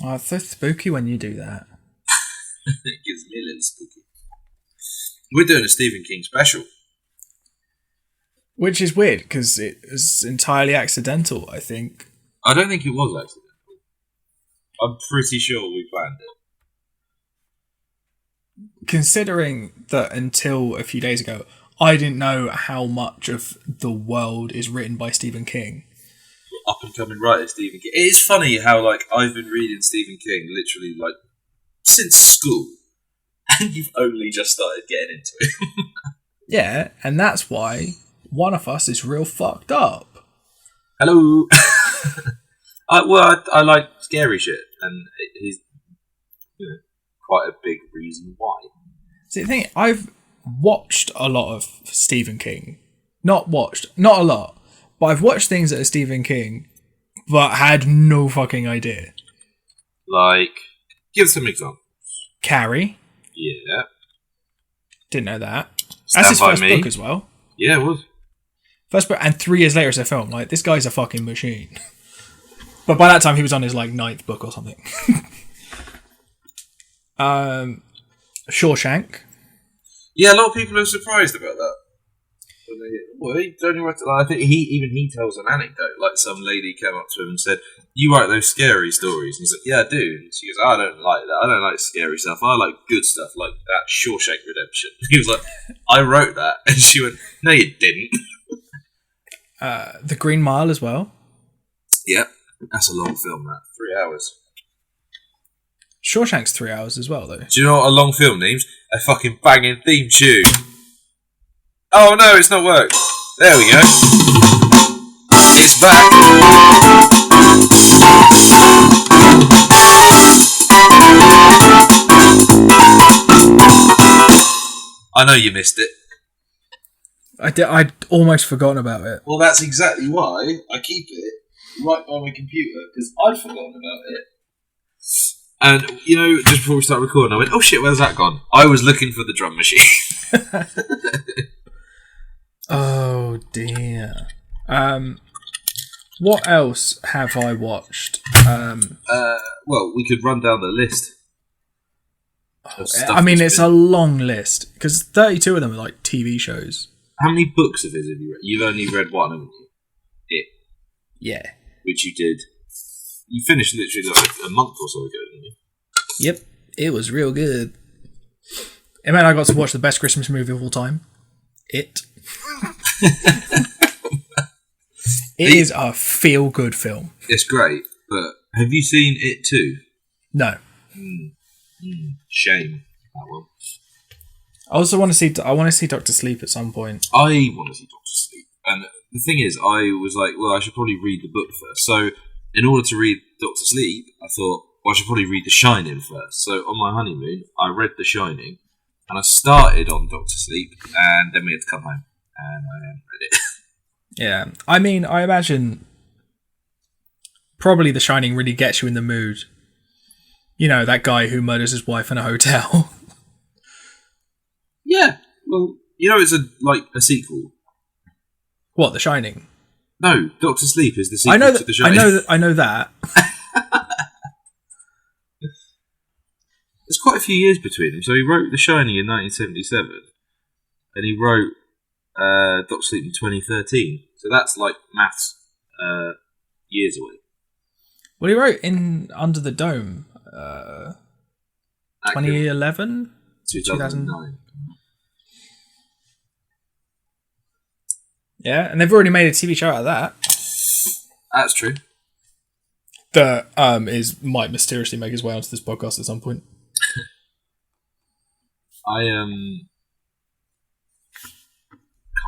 Oh, it's so spooky when you do that. It gives me a little spooky. We're doing a Stephen King special. Which is weird, because it was entirely accidental, I think. I don't think it was accidental. I'm pretty sure we planned it. Considering that until a few days ago, I didn't know how much of the world is written by Stephen King. Up and coming writer Stephen King. It is funny how I've been reading Stephen King literally since school, and you've only just started getting into it. Yeah, and that's why one of us is real fucked up. Hello. I like scary shit, and he's quite a big reason why. See, the thing, I've watched a lot of Stephen King. Not a lot, but I've watched things that are Stephen King, but had no fucking idea. Give some examples. Carrie. Yeah. Didn't know that. Stand That's his by first Me. book as well. Yeah, it was. First book, and 3 years later it's a film. This guy's a fucking machine. But by that time he was on his 9th book or something. Shawshank. Yeah, a lot of people are surprised about that. I think he tells an anecdote. Some lady came up to him and said, "You write those scary stories?" And he's like, "Yeah, I do." And she goes, "I don't like that. I don't like scary stuff. I like good stuff, like that Shawshank Redemption." He was like, "I wrote that," and she went, "No, you didn't." The Green Mile as well. Yep, that's a long film. That 3 hours. Shawshank's 3 hours as well, though. Do you know what a long film needs? A fucking banging theme tune. Oh no, it's not worked. There we go. It's back. I know you missed it. I'd almost forgotten about it. Well, that's exactly why I keep it right by my computer, because I'd forgotten about it. And, just before we start recording, I went, "Oh shit, where's that gone?" I was looking for the drum machine. Oh dear. What else have I watched? Well, we could run down the list. It's a long list, because 32 of them are TV shows. How many books of his have you read? You've only read one, haven't you? It. Yeah. Which you did. You finished literally a month or so ago, didn't you? Yep. It was real good. It meant I got to watch the best Christmas movie of all time. It. It is a feel-good film. It's great, but have you seen It too? No. Shame, that one. I also want to see Dr. Sleep at some point. I want to see Dr. Sleep. And the thing is, I was like, well, I should probably read the book first. So, in order to read Dr. Sleep, I thought, well, I should probably read The Shining first. So, on my honeymoon, I read The Shining, and I started on Dr. Sleep, and then we had to come home, and I read it. Yeah. I imagine probably The Shining really gets you in the mood. That guy who murders his wife in a hotel. Yeah. Well, it's a sequel. What, The Shining? No, Doctor Sleep is the sequel to The Shining. I know that. There's quite a few years between them. So he wrote The Shining in 1977, and he wrote Doctor Sleep in 2013. So that's maths years away. Well, he wrote in Under the Dome 2011? 2009. Yeah, and they've already made a TV show out of that. That's true. That might mysteriously make his way onto this podcast at some point. I can't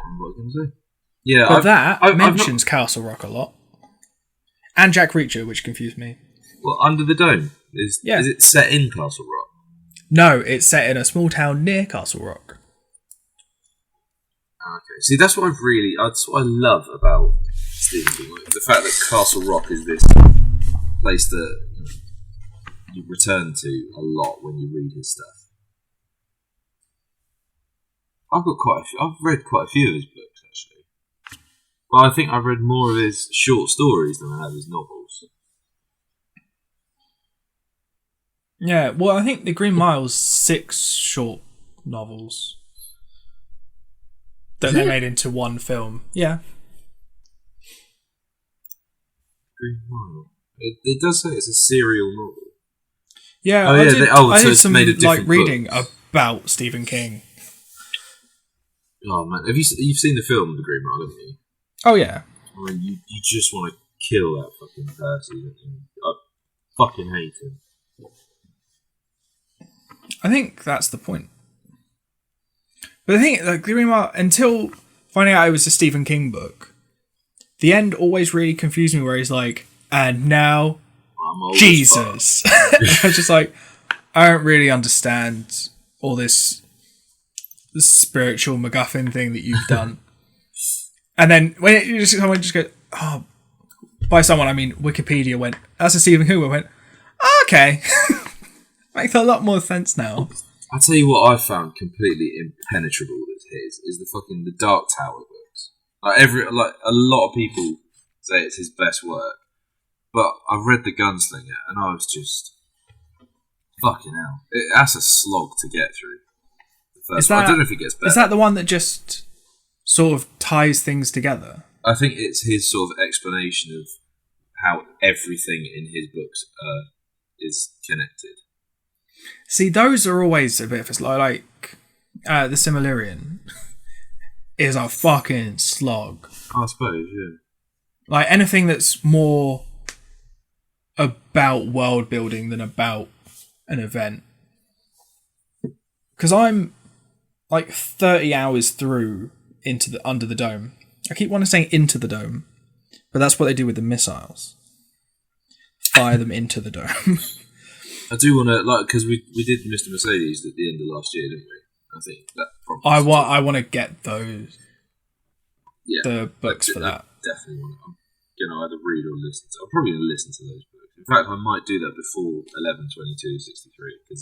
remember what I was going to say. Yeah, but I've mentions Castle Rock a lot, and Jack Reacher, which confused me. Well, Under the Dome is it set in Castle Rock? No, it's set in a small town near Castle Rock. Okay, see, that's what I love about Stephen King. The fact that Castle Rock is this place that you return to a lot when you read his stuff. I've read quite a few of his books, actually. But I think I've read more of his short stories than I have his novels. Yeah, well, I think the Green Mile's 6 short novels that they made into one film. Yeah. Green Mile. It does say it's a serial novel. Yeah, Oh, I yeah, did, so I did it's some made of different reading books. about Stephen King. Oh man, you've seen the film The Green Mile, haven't you? Oh, yeah. I mean, you just want to kill that fucking Percy. Don't you? I fucking hate him. I think that's the point. But the thing, like, Green Mile, until finding out it was a Stephen King book, the end always really confused me where he's like, and now, I'm old Jesus. I was just like, I don't really understand all this spiritual MacGuffin thing that you've done. And then when someone just goes, oh, by someone I mean Wikipedia went, that's a Stephen King book, went, oh, okay. Makes a lot more sense now. I'll tell you what I found completely impenetrable with his is the Dark Tower books. Like a lot of people say it's his best work, but I've read The Gunslinger and I was just fucking hell. That's a slog to get through. I don't know if it gets better. Is that the one that just sort of ties things together? I think it's his sort of explanation of how everything in his books is connected. See, those are always a bit of a slog. Like, the Silmarillion is a fucking slog. I suppose, yeah. Like, anything that's more about world building than about an event. Because I'm like 30 hours through into Under the Dome. I keep wanting to say Into the Dome, but that's what they do with the missiles. Fire them into the dome. I do want to, like, because we did Mr. Mercedes at the end of last year, didn't we? I think that probably. I want to get those. Yeah, the books for that. Definitely want to. I'm going to either read or listen to. I'm probably going to listen to those books. In fact, I might do that before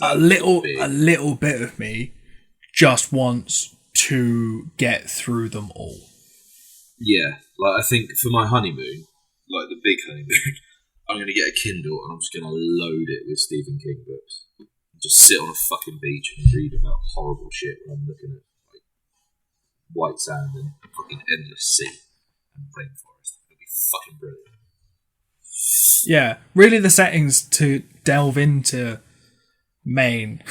11/22/63. A little bit of me just wants to get through them all. Yeah, like I think for my honeymoon, like the big honeymoon, I'm going to get a Kindle and I'm just going to load it with Stephen King books. Just sit on a fucking beach and read about horrible shit when I'm looking at like white sand and fucking endless sea and rainforest. It'll be fucking brilliant. Yeah, really the settings to delve into Maine.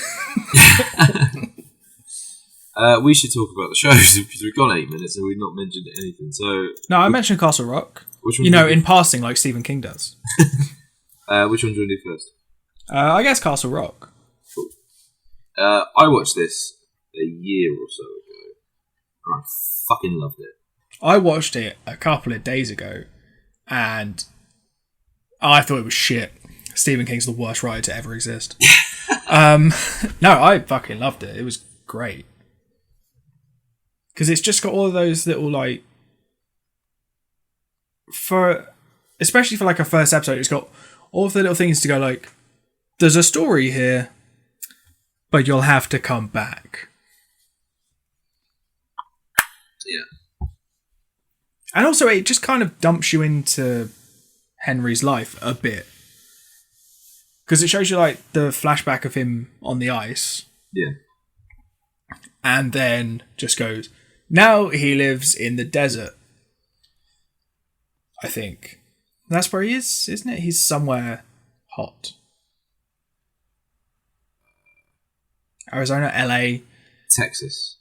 We should talk about the shows because we've gone 8 minutes and we've not mentioned anything. So no, I mentioned Castle Rock. Which one? In passing, like Stephen King does. Which one do you want to do first? I guess Castle Rock. Cool. I watched this a year or so ago, and I fucking loved it. I watched it a couple of days ago, and I thought it was shit. Stephen King's the worst writer to ever exist. No, I fucking loved it. It was great. Because it's just got all of those little, like, especially for like a first episode, it's got all of the little things to go like, there's a story here, but you'll have to come back. Yeah. And also it just kind of dumps you into Henry's life a bit. Because it shows you like the flashback of him on the ice. Yeah. And then just goes, now he lives in the desert. I think. That's where he is, isn't it? He's somewhere hot. Arizona, LA. Texas.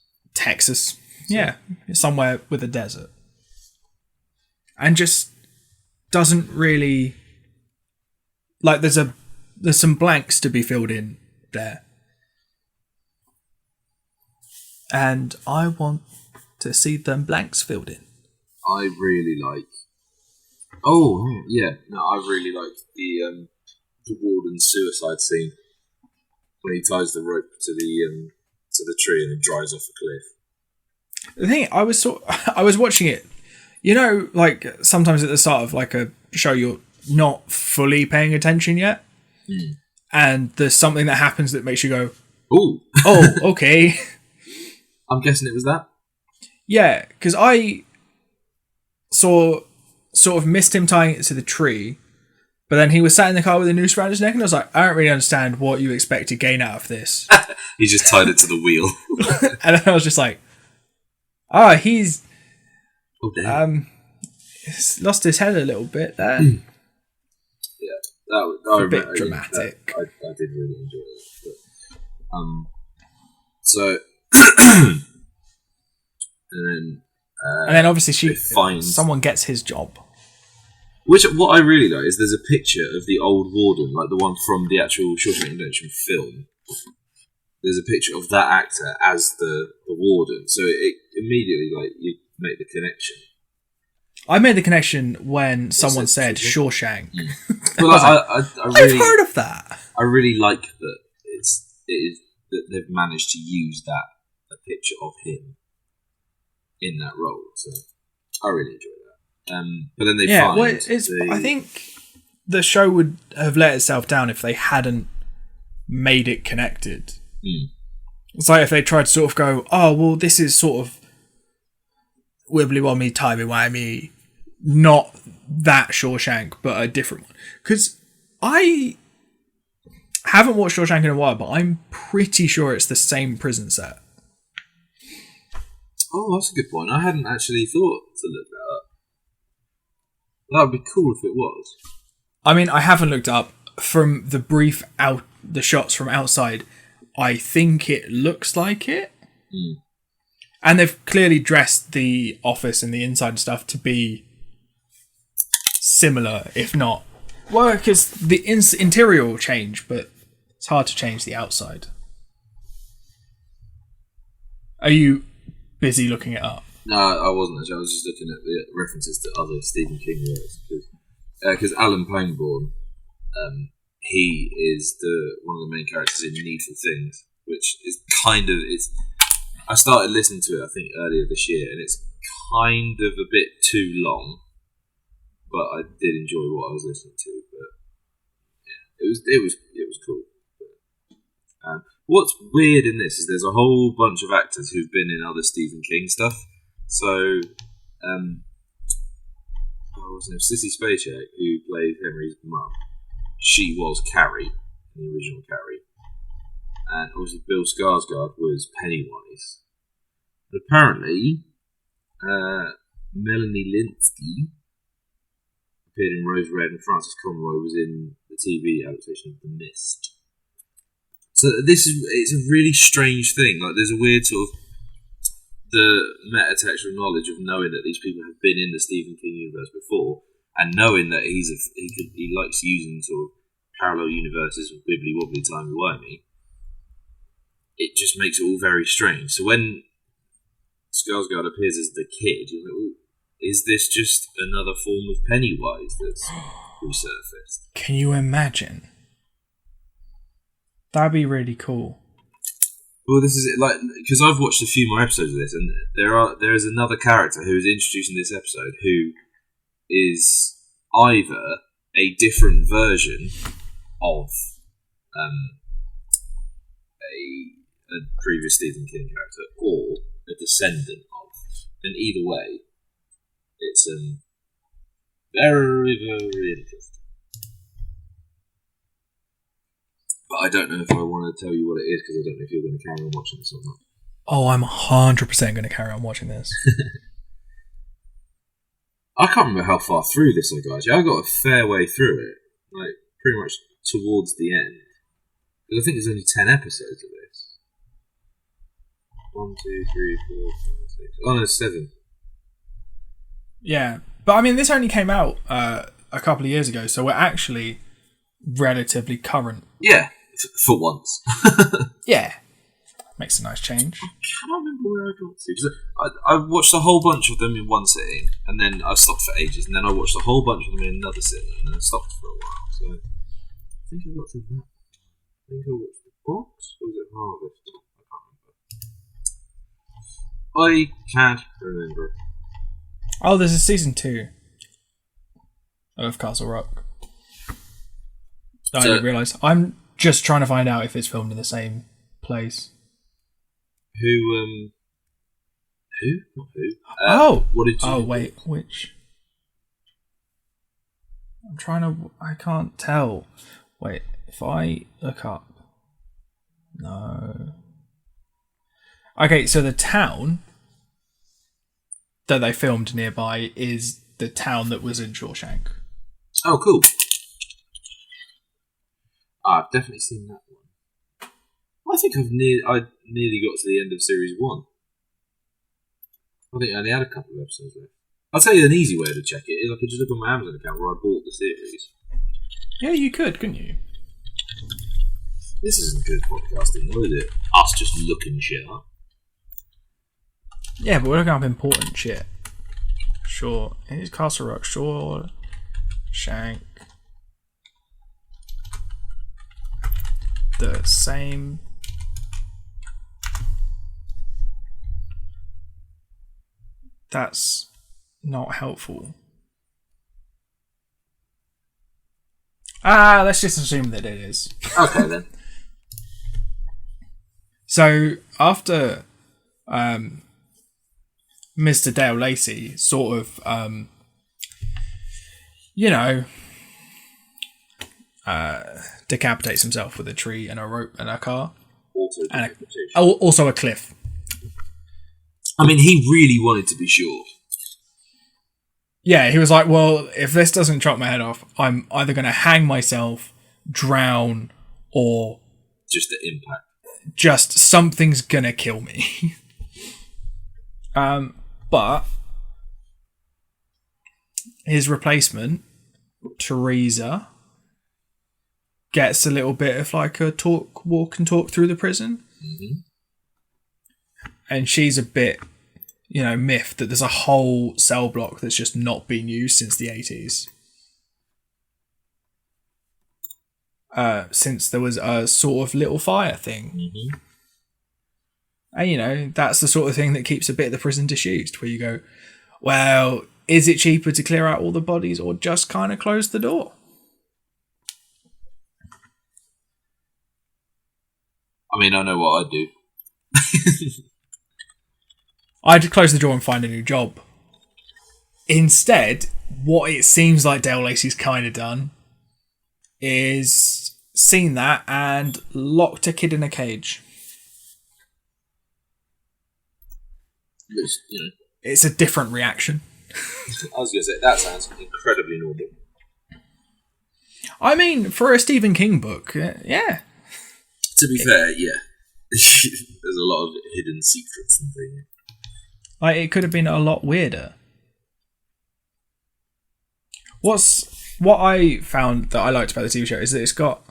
Yeah. Somewhere with a desert. And just doesn't really... Like, there's some blanks to be filled in there. And I want to see them blanks filled in. I really like... Oh, yeah. No, I really like the warden's suicide scene when he ties the rope to the tree and it drives off a cliff. The thing, I was watching it. You know, like sometimes at the start of like a show, you're not fully paying attention yet, and there's something that happens that makes you go, "Ooh, oh, okay." I'm guessing it was that. Yeah, because I sort of missed him tying it to the tree, But then he was sat in the car with a noose around his neck, and I was like, I don't really understand what you expect to gain out of this. He just tied it to the wheel. And then I was just like, oh, he's he's lost his head a little bit there. Yeah, that was a bit dramatic. I did really enjoy it. But, so, and then obviously finds someone gets his job. What I really like is there's a picture of the old warden, like the one from the actual Shawshank Redemption film. There's a picture of that actor as the warden, so it immediately, like, you make the connection. I made the connection when someone said Shawshank. Well, I've heard of that. I really like that it is that they've managed to use a picture of him in that role. So I really enjoy that. But then they find I think the show would have let itself down if they hadn't made it connected. It's like if they tried to sort of go, oh, well, this is sort of wibbly-wobbly, timey-wimey, not that Shawshank, but a different one. Because I haven't watched Shawshank in a while, but I'm pretty sure it's the same prison set. Oh, that's a good point. I hadn't actually thought to look that up. That would be cool if it was. I mean, I haven't looked up. From the shots from outside, I think it looks like it. And they've clearly dressed the office and the inside stuff to be similar, if not. Well, because the interior will change, but it's hard to change the outside. Are you busy looking it up? No, I wasn't actually. I was just looking at the references to other Stephen King works. Because Alan Pangborn, he is one of the main characters in Needful Things, which is kind of... I started listening to it, I think, earlier this year, and it's kind of a bit too long, but I did enjoy what I was listening to. But yeah, it was cool. But, what's weird in this is there's a whole bunch of actors who've been in other Stephen King stuff. So, what's her name? Sissy Spacek, who played Henry's mum, she was Carrie, the original Carrie. And obviously Bill Skarsgård was Pennywise. But apparently, Melanie Linsky appeared in Rose Red, and Frances Conroy was in the TV adaptation of The Mist. So it's a really strange thing. Like, there's a weird sort of the metatextual knowledge of knowing that these people have been in the Stephen King universe before, and knowing that he likes using sort of parallel universes with wibbly wobbly timey wimey. It just makes it all very strange. So when Skarsgård appears as the kid, you're like, oh, is this just another form of Pennywise that's resurfaced? Can you imagine? That'd be really cool. Well, this is it, like, because I've watched a few more episodes of this, and there is another character who is introduced in this episode who is either a different version of a previous Stephen King character or a descendant of, and either way, it's very, very interesting. But I don't know if I want to tell you what it is, because I don't know if you're going to carry on watching this or not. Oh, I'm 100% going to carry on watching this. I can't remember how far through this I got. Actually, I got a fair way through it, like pretty much towards the end. Because I think there's only 10 episodes of this. 1, 2, 3, 4, 5, 6. Oh no, 7. Yeah, but I mean, this only came out a couple of years ago, so we're actually relatively current. Yeah, for once. Yeah, makes a nice change. I cannot remember where I got to. Cause I watched a whole bunch of them in one sitting, and then I stopped for ages, and then I watched a whole bunch of them in another sitting, and then I stopped for a while. So I think I got to that. I think I watched The Box, or was it Harvest? I can't remember. Oh, there's a season 2 of Castle Rock. I didn't realise. I'm just trying to find out if it's filmed in the same place. Who? Not who. Oh! What did you... Oh, wait, which? I can't tell. Wait, if I look up. No. Okay, so the town that they filmed nearby is the town that was in Shawshank. Oh, cool. I've definitely seen that one. I think I nearly got to the end of series 1. I think I only had a couple of episodes left. I'll tell you an easy way to check it is I could just look on my Amazon account where I bought the series. Yeah, you could, couldn't you? This isn't good podcasting, though, is it? Us just looking shit up. Yeah, but we're looking up important shit. Sure. It's Castle Rock. Sure. Shank. The same. That's not helpful. Let's just assume that it is. Okay, then. So, after Mr. Dale Lacey sort of, decapitates himself with a tree and a rope and a car. Also a cliff. I mean, he really wanted to be sure. Yeah, he was like, well, if this doesn't chop my head off, I'm either going to hang myself, drown, or... just the impact. Just something's going to kill me. But his replacement, Teresa, gets a little bit of like a walk and talk through the prison. Mm-hmm. And she's a bit, miffed that there's a whole cell block that's just not been used since the 80s. Since there was a sort of little fire thing. Mm-hmm. And, that's the sort of thing that keeps a bit of the prison disused, where you go, well, is it cheaper to clear out all the bodies or just kind of close the door? I mean, I know what I'd do. I'd close the door and find a new job. Instead, what it seems like Dale Lacey's kind of done is seen that and locked a kid in a cage. It's a different reaction. I was going to say, that sounds incredibly normal. I mean, for a Stephen King book, yeah. To be fair, yeah. There's a lot of hidden secrets and things. Like, it could have been a lot weirder. What I found that I liked about the TV show is that it's got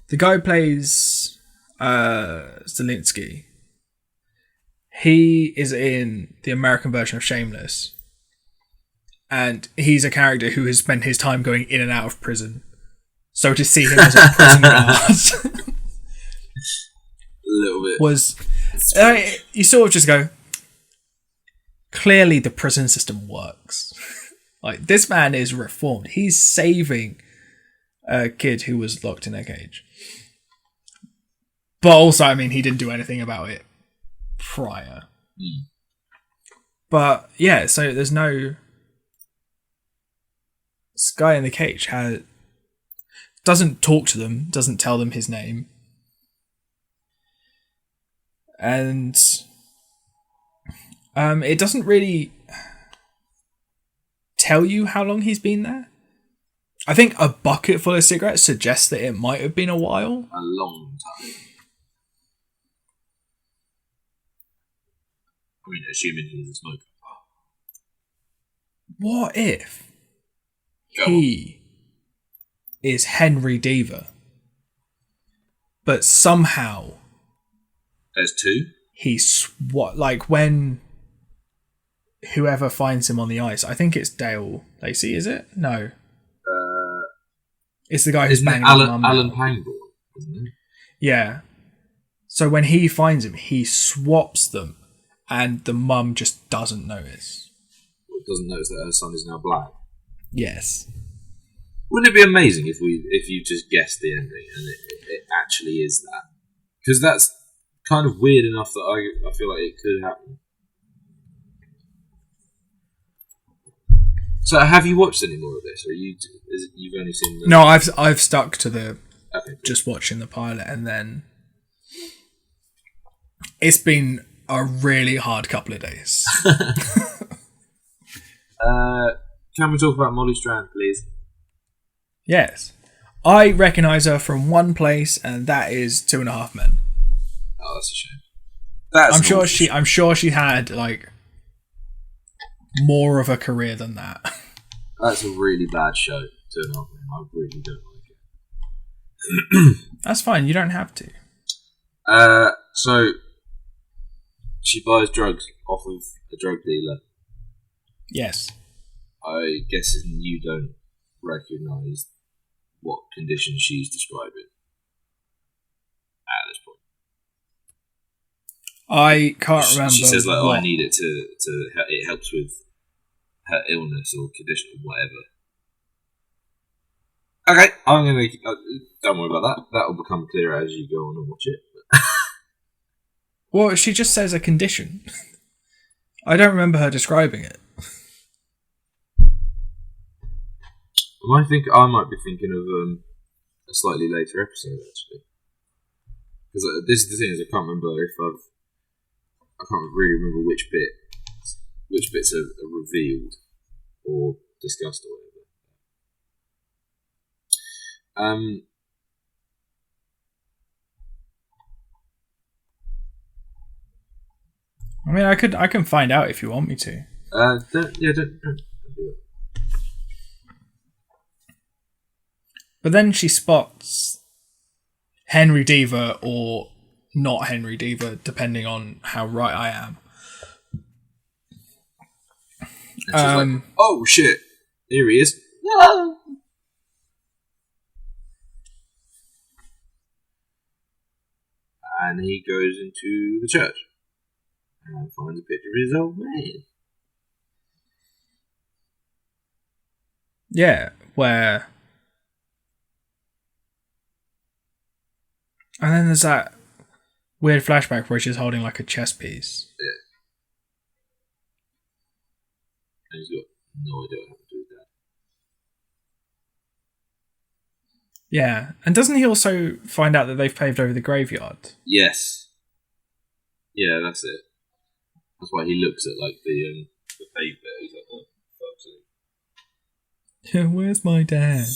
the guy who plays Zelinsky. He is in the American version of Shameless, and he's a character who has spent his time going in and out of prison. So to see him as a prison guard a little bit was you sort of just go, clearly the prison system works. Like, this man is reformed. He's saving a kid who was locked in a cage. But also, I mean, he didn't do anything about it prior. Mm. But yeah, so there's no... This guy in the cage doesn't talk to them, doesn't tell them his name. And it doesn't really tell you how long he's been there. I think a bucket full of cigarettes suggests that it might have been a while. A long time. I mean, assuming he's a smoker. What if he is Henry Deaver, but somehow there's two? He's like when whoever finds him on the ice, I think it's Dale Lacey, is it? No. It's the guy who's banging his mum. Alan Pangborn, isn't it? Yeah. So when he finds him, he swaps them, and the mum just doesn't notice. Well, doesn't notice that her son is now black. Yes. Wouldn't it be amazing if you just guessed the ending and it actually is that? Because that's kind of weird enough that I feel like it could happen. So have you watched any more of this, or you've only seen the... No, I've stuck to the Okay, just watching the pilot, and then it's been a really hard couple of days. Can we talk about Molly Strand, please? Yes, I recognise her from one place, and that is 2.5 Men. Oh, that's a shame. I'm sure she had like more of a career than that. That's a really bad show. 2.5 Men. I really don't like it. That's fine. You don't have to. So she buys drugs off of a drug dealer. Yes. I guess you don't recognise what condition she's describing at this point. I can't remember. She says like, "Oh, I need it to it helps with her illness or condition or whatever." Okay, I'm gonna don't worry about that. That will become clearer as you go on and watch it. Well, she just says a condition. I don't remember her describing it. I might be thinking of a slightly later episode actually, because this is the thing is I can't really remember which bits are revealed or discussed or whatever. I mean, I can find out if you want me to. Don't do it. But then she spots Henry Deaver or not Henry Deaver, depending on how right I am. And she's like, "Oh shit, here he is!" And he goes into the church and finds a picture of his old man. Yeah, where... And then there's that weird flashback where she's holding like a chess piece. Yeah. And he's got no idea what happened to his dad. Yeah, and doesn't he also find out that they've paved over the graveyard? Yes. Yeah, that's it. That's why he looks at like the paved bit. He's like, "Oh, fuck's sake." Where's my dad?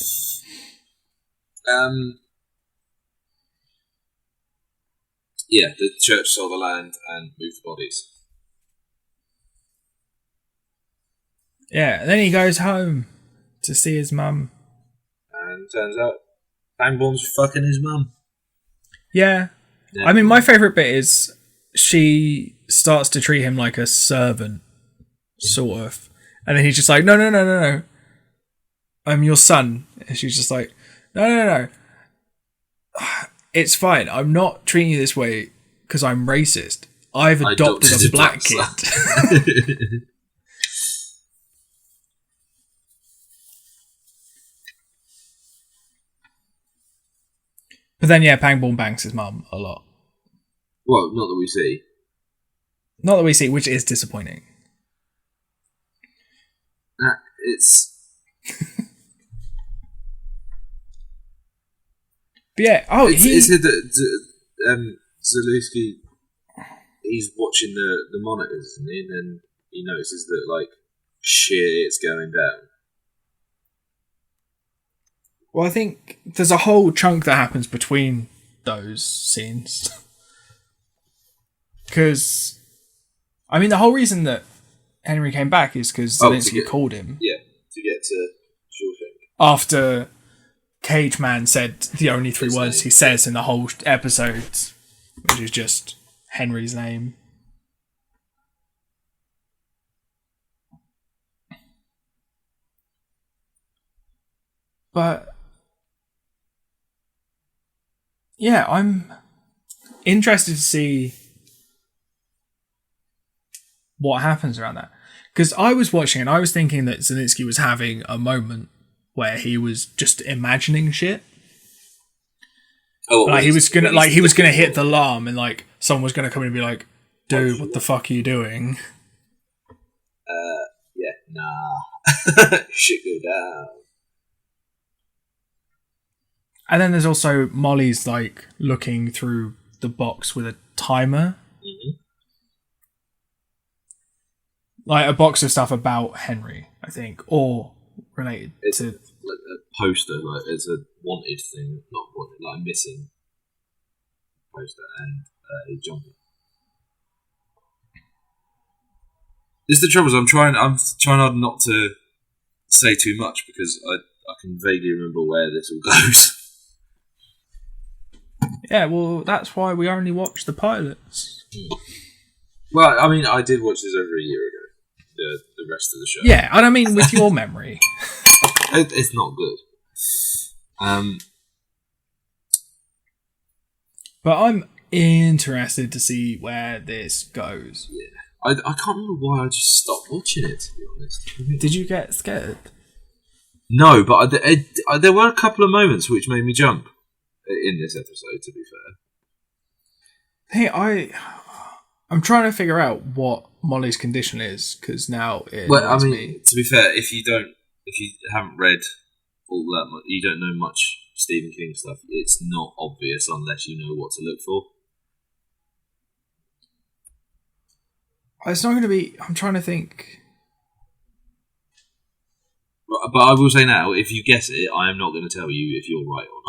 Yeah, the church sold the land and moved the bodies. Yeah, and then he goes home to see his mum. And turns out Pangborn's fucking his mum. Yeah. I mean, my favourite bit is she starts to treat him like a servant, sort of. And then he's just like, no. I'm your son. And she's just like, no. It's fine. I'm not treating you this way because I'm racist. I've adopted a black kid. But then, yeah, Pangborn bangs his mum a lot. Well, not that we see. Not that we see, which is disappointing. It's... But yeah, He said that Zalewski, he's watching the monitors, isn't he? And then he notices that, like, shit's going down. Well, I think there's a whole chunk that happens between those scenes. Because, I mean, the whole reason that Henry came back is because Zelensky called him. Yeah, to get to Shawshank. After Cage Man said the only three words he says in the whole episode, which is just Henry's name. But yeah, I'm interested to see what happens around that. Because I was watching and I was thinking that Zelensky was having a moment where he was just imagining shit. Oh, like he was gonna hit the alarm and like someone was gonna come in and be like, "Dude, what the fuck are you doing?" Yeah, nah. Shit go down. And then there's also Molly's like looking through the box with a timer. Mm-hmm. Like a box of stuff about Henry, I think, or related to like a poster, like it's a wanted thing, not wanted, like missing poster and a jumper. This is the trouble. I'm trying hard not to say too much because I can vaguely remember where this all goes. Yeah, well, that's why we only watch the pilots. Well, I mean, I did watch this over a year ago. The rest of the show. Yeah, and I mean with your memory. It's not good. But I'm interested to see where this goes. Yeah. I can't remember why I just stopped watching it, to be honest. Did you get scared? No, but there were a couple of moments which made me jump in this episode, to be fair. Hey, I'm trying to figure out what Molly's condition is, because now it me. To be fair, if you haven't read all that much, you don't know much Stephen King stuff, it's not obvious unless you know what to look for. It's not going to be... I'm trying to think... But I will say now, if you guess it, I am not going to tell you if you're right or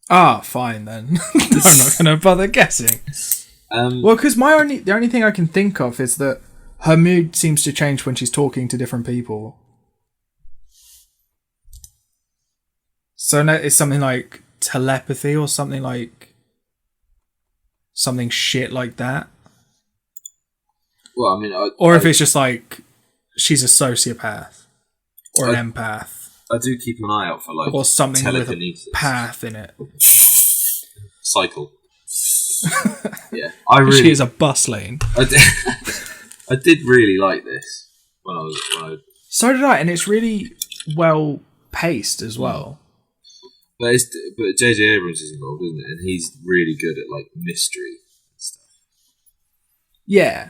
not. Fine then. I'm not going to bother guessing. Well, because the only thing I can think of is that her mood seems to change when she's talking to different people. So it's something like telepathy or something shit like that. Well, I mean, or if it's just like she's a sociopath or an empath. I do keep an eye out for like or something telekinesis. With a path in it. Cycle. Yeah, she is a bus lane. I did really like this when I. So did I, and it's really well paced as well. But J.J. Abrams is involved, isn't it? And he's really good at like mystery and stuff. Yeah,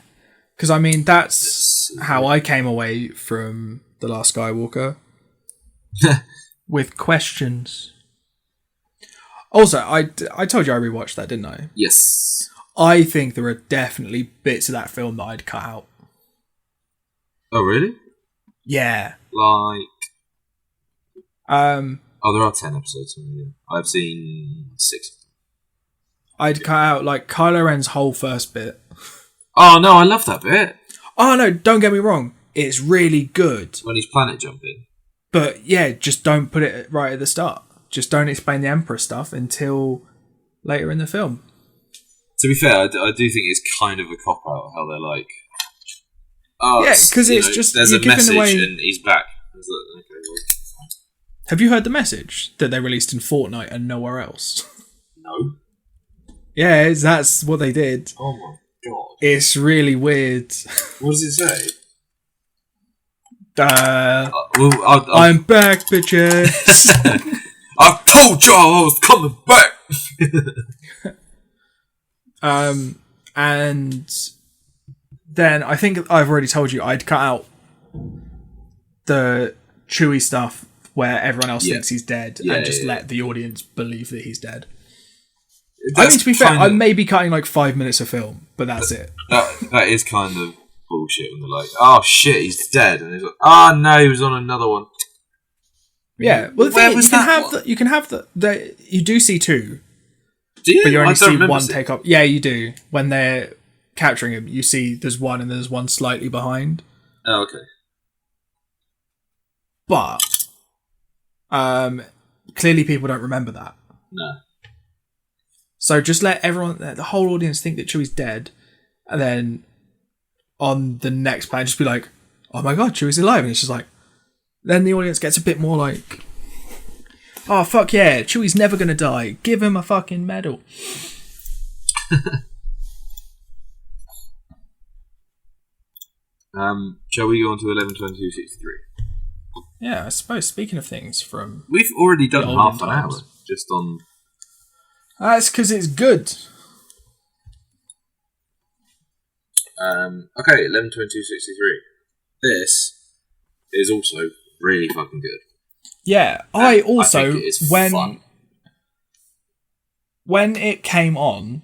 because I mean that's how I came away from The Last Skywalker with questions. Also, I told you I rewatched that, didn't I? Yes. I think there are definitely bits of that film that I'd cut out. Oh, really? Yeah. Like... there are 10 episodes. I've seen 6. I'd cut out, like, Kylo Ren's whole first bit. Oh, no, I love that bit. Oh, no, don't get me wrong. It's really good. When he's planet jumping. But, yeah, just don't put it right at the start. Just don't explain the Emperor stuff until later in the film. To be fair, I do think it's kind of a cop-out how they're like... Oh, yeah, because it's just... There's a message and he's back. Like, okay, well, have you heard the message that they released in Fortnite and nowhere else? No. Yeah, that's what they did. Oh my god. It's really weird. What does it say? I'm back, bitches. I told y'all I was coming back. And then I think I've already told you I'd cut out the Chewie stuff where everyone else thinks he's dead and just let the audience believe that he's dead. I mean, to be fair, I may be cutting like 5 minutes of film, but that's it. That is kind of bullshit when they're like, oh shit, he's dead. And he's like, oh no, he was on another one. Yeah, well, the thing is, you can have the you do see two. Do you? But you only see one take up. Yeah, you do. When they're capturing him, you see there's one and there's one slightly behind. Oh, okay. But clearly people don't remember that. No. So just let everyone, the whole audience, think that Chewie's dead, and then on the next plan, just be like, "Oh my god, Chewie's alive!" And it's just like, then the audience gets a bit more like, "Oh fuck yeah, Chewie's never gonna die. Give him a fucking medal." Shall we go on to 11/22/63? Yeah, I suppose. Speaking of things from, we've already done half an hour just on. That's because it's good. Okay, 11/22/63. This is also really fucking good. Yeah, I also think it is fun. when it came on,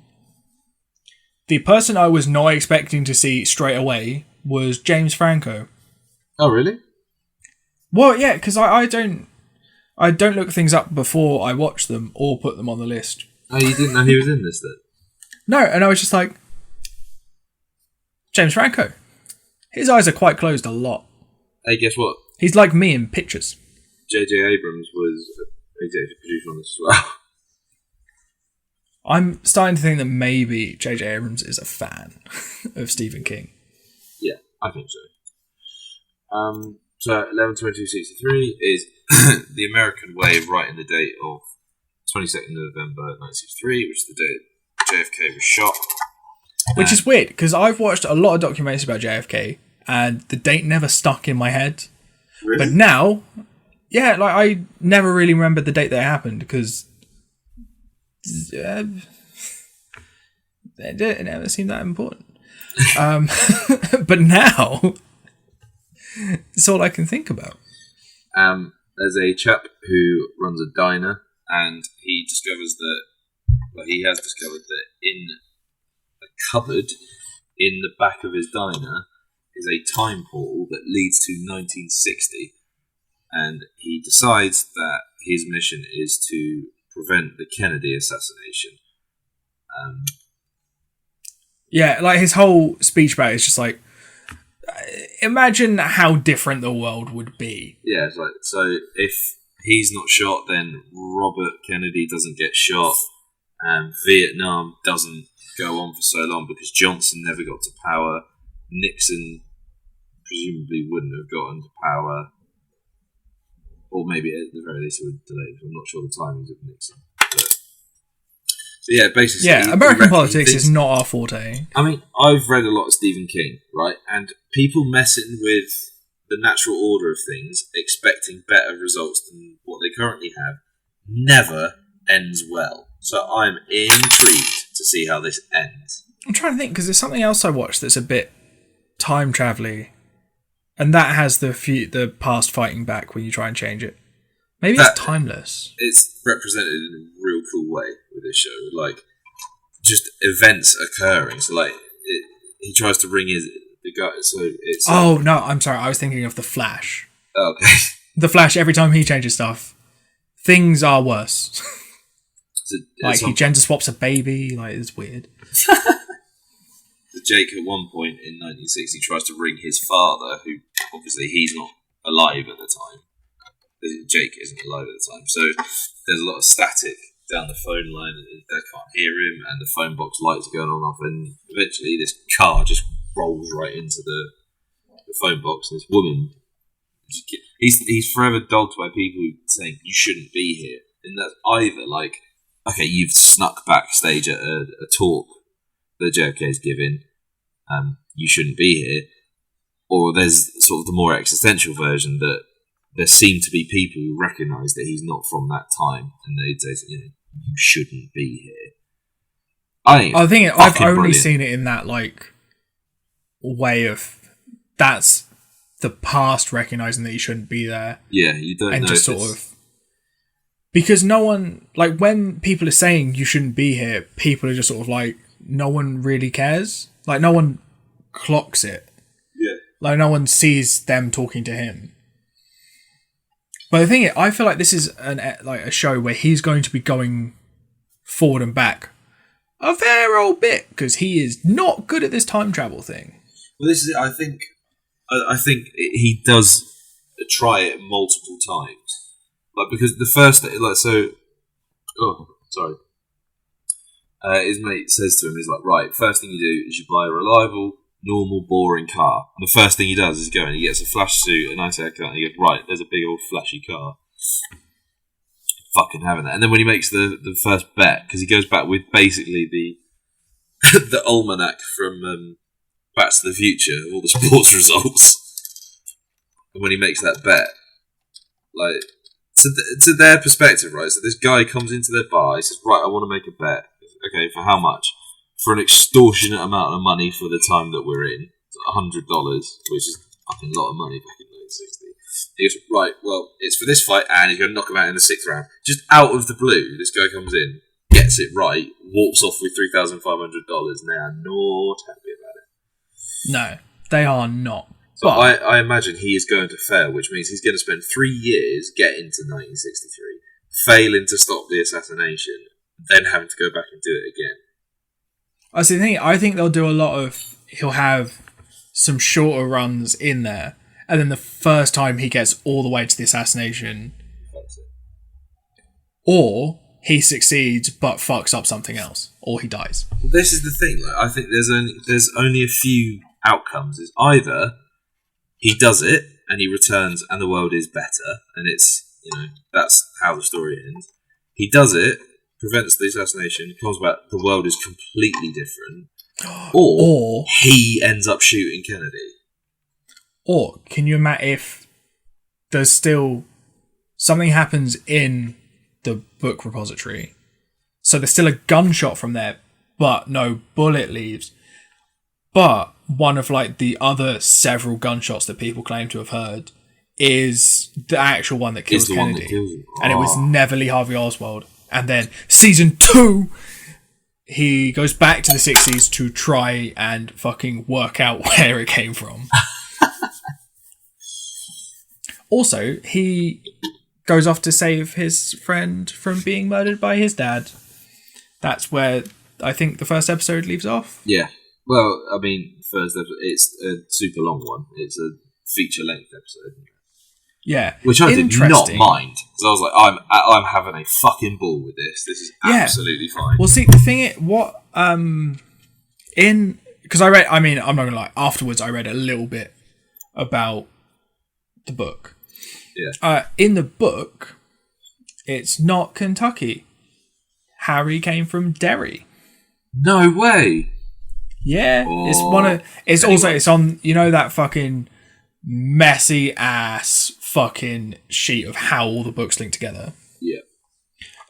the person I was not expecting to see straight away was James Franco. Oh, really? Well, yeah, because I don't look things up before I watch them or put them on the list. Oh, you didn't know he was in this then? No, and I was just like, James Franco. His eyes are quite closed a lot. Hey, guess what? He's like me in pictures. J.J. Abrams was executive producer on this as well. I'm starting to think that maybe J.J. Abrams is a fan of Stephen King. Yeah, I think so. So 11/22/63 is the American way of writing the date of 22nd November 1963, which is the day JFK was shot. Which is weird, because I've watched a lot of documentaries about JFK, and the date never stuck in my head. Really? But now, yeah, like I never really remembered the date that it happened, because it never seemed that important. But now, it's all I can think about. There's a chap who runs a diner, and he discovers that, well, he has discovered that in a cupboard in the back of his diner is a time portal that leads to 1960, and he decides that his mission is to prevent the Kennedy assassination. Yeah, like his whole speech about it is just like, imagine how different the world would be. Yeah, it's like, so if he's not shot, then Robert Kennedy doesn't get shot, and Vietnam doesn't go on for so long because Johnson never got to power. Nixon presumably wouldn't have gotten to power, or maybe at the very least it would delay. I'm not sure the timings of Nixon. But yeah, basically, yeah, American politics is not our forte. I mean, I've read a lot of Stephen King, right? And people messing with the natural order of things, expecting better results than what they currently have, never ends well. So I'm intrigued to see how this ends. I'm trying to think, because there's something else I watched that's a bit time travel-y, and that has the past fighting back when you try and change it. Maybe it's timeless. It's represented in a real cool way with this show, like just events occurring. So like he tries to ring the guy. So it's no, I'm sorry. I was thinking of the Flash. Oh, okay. The Flash. Every time he changes stuff, things are worse. Like he gender swaps a baby. Like it's weird. Jake at one point in 1960 tries to ring his father, who obviously he's not alive at the time. Jake isn't alive at the time, so there's a lot of static down the phone line, and they can't hear him, and the phone box lights are going on and off, and eventually this car just rolls right into the phone box, and this woman, he's forever dogged by people saying you shouldn't be here, and that's either like, okay, you've snuck backstage at a talk that JFK is giving, you shouldn't be here, or there's sort of the more existential version that there seem to be people who recognise that he's not from that time, and they'd say, you shouldn't be here. I've only seen it in that like way of that's the past recognising that you shouldn't be there. Yeah, you don't and know just sort of because no one, like when people are saying you shouldn't be here, people are just sort of like, no one really cares. Like no one clocks it. Yeah. Like no one sees them talking to him. But the thing is, I feel like this is a show where he's going to be going forward and back a fair old bit because he is not good at this time travel thing. Well, this is it. I think he does try it multiple times, like because the first his mate says to him, he's like, right, first thing you do is you buy a reliable, normal, boring car. And the first thing he does is go and he gets a flash suit, a nice haircut, and he goes, right, there's a big old flashy car. Fucking having that. And then when he makes the first bet, because he goes back with basically the the almanac from Back to the Future, all the sports results. And when he makes that bet, like, to their perspective, right, so this guy comes into their bar, he says, right, I want to make a bet. Okay, for how much? For an extortionate amount of money for the time that we're in. $100, which is fucking a lot of money back in 1960. He goes, right, well, it's for this fight, and he's going to knock him out in the 6th round. Just out of the blue, this guy comes in, gets it right, walks off with $3,500, and they are not happy about it. No, they are not. So But I imagine he is going to fail, which means he's going to spend 3 years getting to 1963, failing to stop the assassination, then having to go back and do it again. I see the thing. I think they'll do a lot of. He'll have some shorter runs in there, and then the first time he gets all the way to the assassination, That's it. or he succeeds but fucks up something else, or he dies. Well, this is the thing. Like, I think there's only a few outcomes. Is either he does it and he returns and the world is better, and it's that's how the story ends. He does it, prevents the assassination, comes back, the world is completely different. Or he ends up shooting Kennedy. Or can you imagine if there's still something happens in the book repository, so there's still a gunshot from there, but no bullet leaves, but one of like the other several gunshots that people claim to have heard is the actual one that kills Kennedy, and it was never Lee Harvey Oswald. And then season 2, he goes back to the 60s to try and fucking work out where it came from. Also, he goes off to save his friend from being murdered by his dad. That's where I think the first episode leaves off. Yeah. Well, I mean, first episode, it's a super long one. It's a feature-length episode. Yeah. Which I did not mind. Because I was like, I'm having a fucking ball with this. This is absolutely fine. Well, see, the thing is, because I read, I mean, I'm not going to lie, afterwards I read a little bit about the book. Yeah. In the book, it's not Kentucky. Harry came from Derry. No way. Yeah. It's on, that fucking messy ass fucking sheet of how all the books link together. Yeah.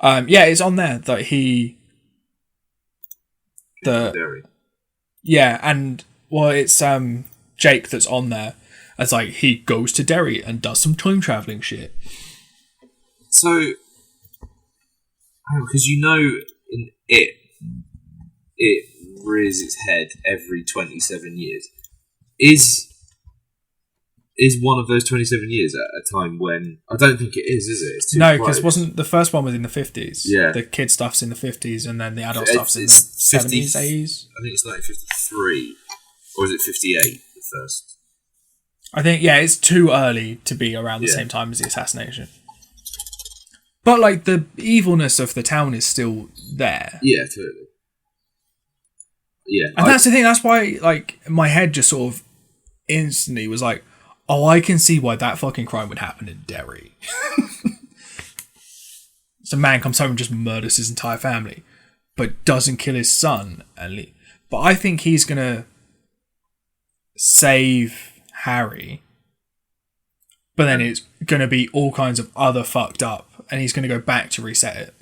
It's on there that Derry. Yeah, and it's Jake that's on there. It's like he goes to Derry and does some time traveling shit. So, because in it rears its head every 27 years. Is one of those 27 years at a time when... I don't think it is it? It's too no, because wasn't the first one was in the 50s. Yeah. The kid stuff's in the 50s and then the adult stuff's in the 70s, 80s. I think it's 1953. Or is it 58, the first? I think, it's too early to be around the same time as the assassination. But, like, the evilness of the town is still there. Yeah, totally. Yeah. And that's the thing, that's why, like, my head just sort of instantly was like, oh, I can see why that fucking crime would happen in Derry. So a man comes home and just murders his entire family, but doesn't kill his son and leave. But I think he's gonna save Harry, but then it's gonna be all kinds of other fucked up, and he's gonna go back to reset it.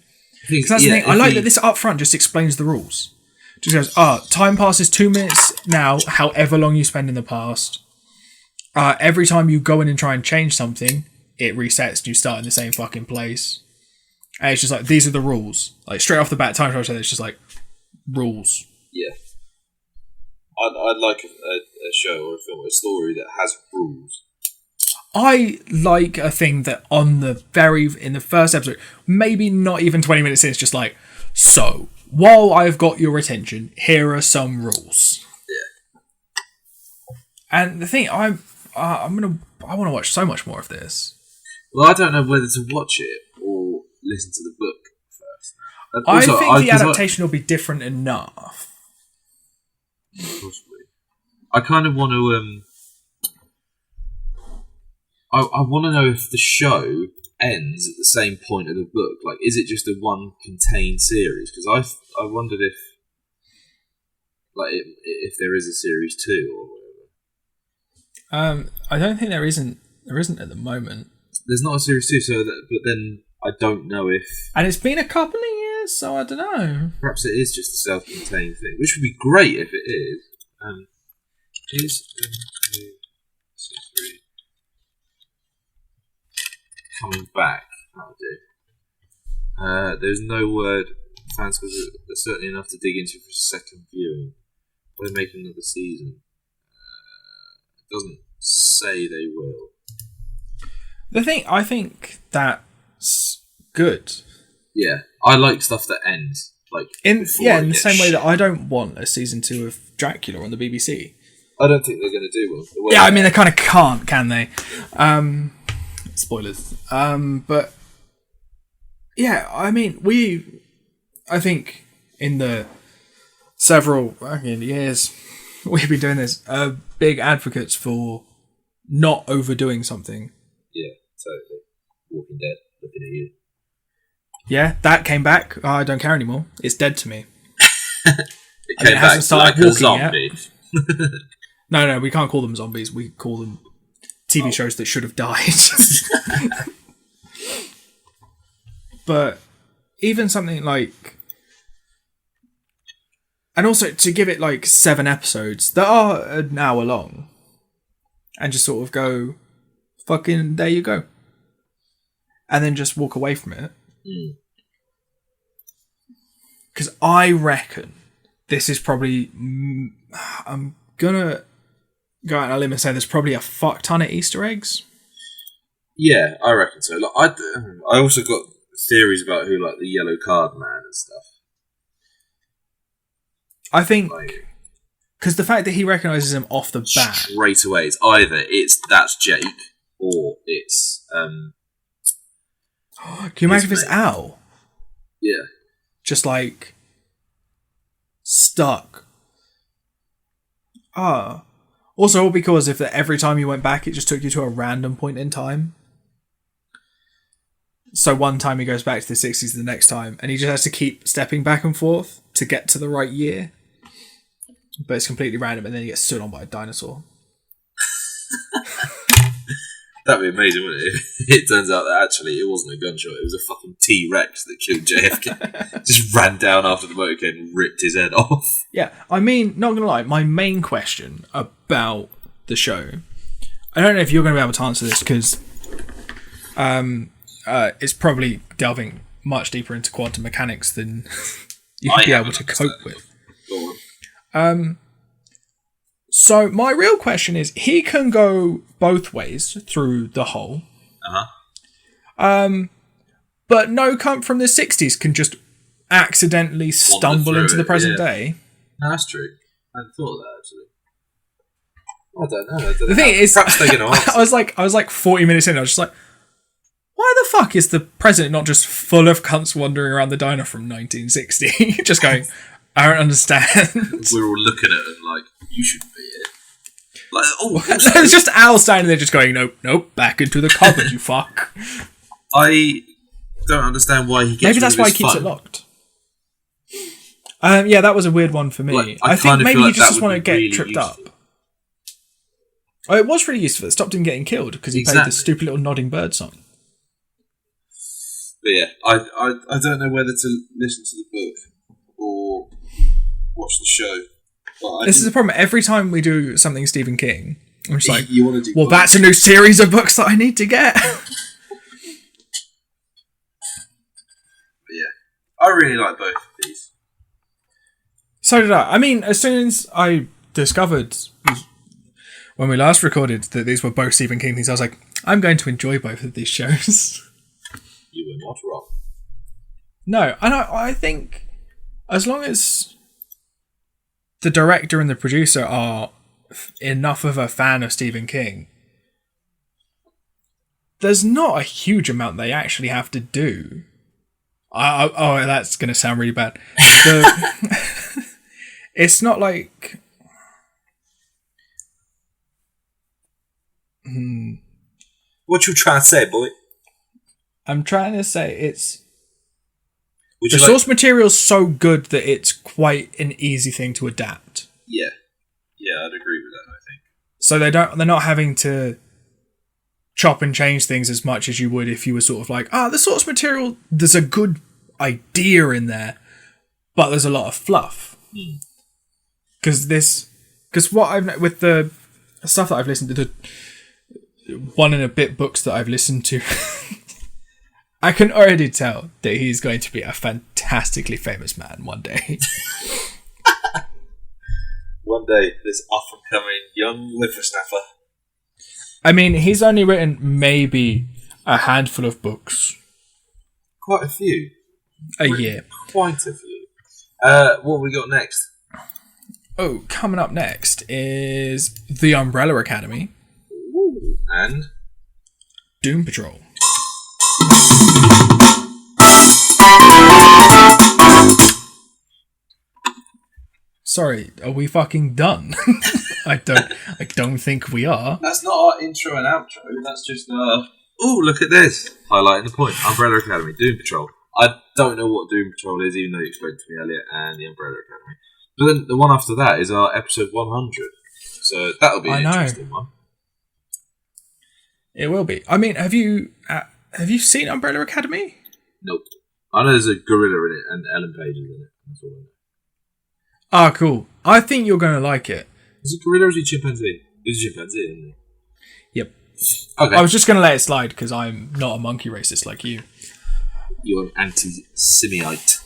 Because that's the thing. I like that this up front just explains the rules. Just goes, time passes 2 minutes now, however long you spend in the past. Every time you go in and try and change something, it resets and you start in the same fucking place. And it's just like, these are the rules. Like, straight off the bat, time travel, it's just like, rules. Yeah. I'd like a show or a film, a story that has rules. I like a thing that in the first episode, maybe not even 20 minutes in, it's just like, so, while I've got your attention, here are some rules. Yeah. And the thing, I want to watch so much more of this. Well, I don't know whether to watch it or listen to the book first. I think the adaptation will be different enough. Possibly. I kind of want to. I want to know if the show ends at the same point of the book. Like, is it just a one contained series? Because I wondered if there is a series 2 or whatever. I don't think there isn't at the moment. There's not a series 2, but then I don't know if... And it's been a couple of years, so I don't know. Perhaps it is just a self-contained thing, which would be great if it is. coming back. That'll do. There's no word. Fans are certainly enough to dig into for a second viewing. Will they make another season? It doesn't say they will. I think that's good. Yeah, I like stuff that ends. Like in the same way that I don't want a season 2 of Dracula on the BBC. I don't think they're going to do one. Yeah, I mean they kind of can't, can they? Spoilers. But yeah, I mean I think in the several years we've been doing this, big advocates for not overdoing something. Yeah, totally. Walking Dead, looking at you. Yeah, that came back. I don't care anymore. It's dead to me. It came back like a zombie. No, we can't call them zombies. We call them TV shows that should have died. But even something like... And also to give it like 7 episodes that are an hour long and just sort of go, fucking, there you go. And then just walk away from it. Because I reckon this is probably... I'm gonna go out on a limb and say there's probably a fuck ton of Easter eggs. Yeah, I reckon so. Like, I also got theories about who, like, the yellow card man and stuff. I think... Because the fact that he recognises him off the bat... Straight away, it's either that's Jake, or it's... Can you imagine if it's Al? Yeah. Just like stuck. Also, it would be cool as if that every time you went back, it just took you to a random point in time. So one time he goes back to the 60s the next time, and he just has to keep stepping back and forth to get to the right year. But it's completely random, and then he gets stood on by a dinosaur. That'd be amazing, wouldn't it? It turns out that actually it wasn't a gunshot, it was a fucking T-Rex that killed JFK. Just ran down after the motorcade and ripped his head off. Yeah, I mean, not gonna lie, my main question about the show, I don't know if you're going to be able to answer this because it's probably delving much deeper into quantum mechanics than you'd be able to cope with. Go on. So my real question is, he can go both ways through the hole. But no cunt from the 60s can just accidentally stumble into the present day. No, that's true. I hadn't thought of that, actually. I don't know. The thing is, perhaps they're going to answer. I was like 40 minutes in, I was just like, why the fuck is the president not just full of cunts wandering around the diner from 1960? Just going, I don't understand. We're all looking at it like, you shouldn't be here. Like, it's just Al standing there just going, nope, back into the cupboard, you fuck. I don't understand why he gets Maybe that's why he keeps it locked. Yeah, that was a weird one for me. Like, I think maybe like he just want to get really tripped useful. up. Oh, it was really useful. It stopped him getting killed because he played the stupid little nodding bird song. But yeah, I don't know whether to listen to the book or watch the show. This is the problem. Every time we do something Stephen King, I'm just like, you want to do well, that's a new series of books that I need to get. But yeah, I really like both of these. So did I. I mean, as soon as I discovered when we last recorded that these were both Stephen King things, I was like, I'm going to enjoy both of these shows. You were not wrong. No, and I think as long as the director and the producer are enough of a fan of Stephen King, there's not a huge amount they actually have to do. Oh, that's going to sound really bad. It's not like... What you trying to say, boy? I'm trying to say it's... Would the source material's so good that it's quite an easy thing to adapt. Yeah. Yeah, I'd agree with that, I think. So they're not having to chop and change things as much as you would if you were sort of like, the source material, there's a good idea in there, but there's a lot of fluff. Because what I've with the stuff that I've listened to, the one and a bit books that I've listened to I can already tell that he's going to be a fantastically famous man one day. One day, this up-and-coming young whippersnapper. I mean, he's only written maybe a handful of books Quite a few. a year. Quite a few. What have we got next? Oh, coming up next is The Umbrella Academy. And? Doom Patrol. Sorry, are we fucking done? I don't think we are. That's not our intro and outro. That's just oh, look at this! Highlighting the point. Umbrella Academy, Doom Patrol. I don't know what Doom Patrol is, even though you explained to me earlier, and the Umbrella Academy. But then the one after that is our episode 100. So that'll be an interesting one. It will be. I mean, have you seen Umbrella Academy? Nope. I know there's a gorilla in it and Ellen Page is in it. That's all I know. Ah, cool. I think you're going to like it. Is it gorilla or is it chimpanzee? It's a chimpanzee, isn't it? Yep. Okay. I was just going to let it slide because I'm not a monkey racist like you. You're an anti-Semiite.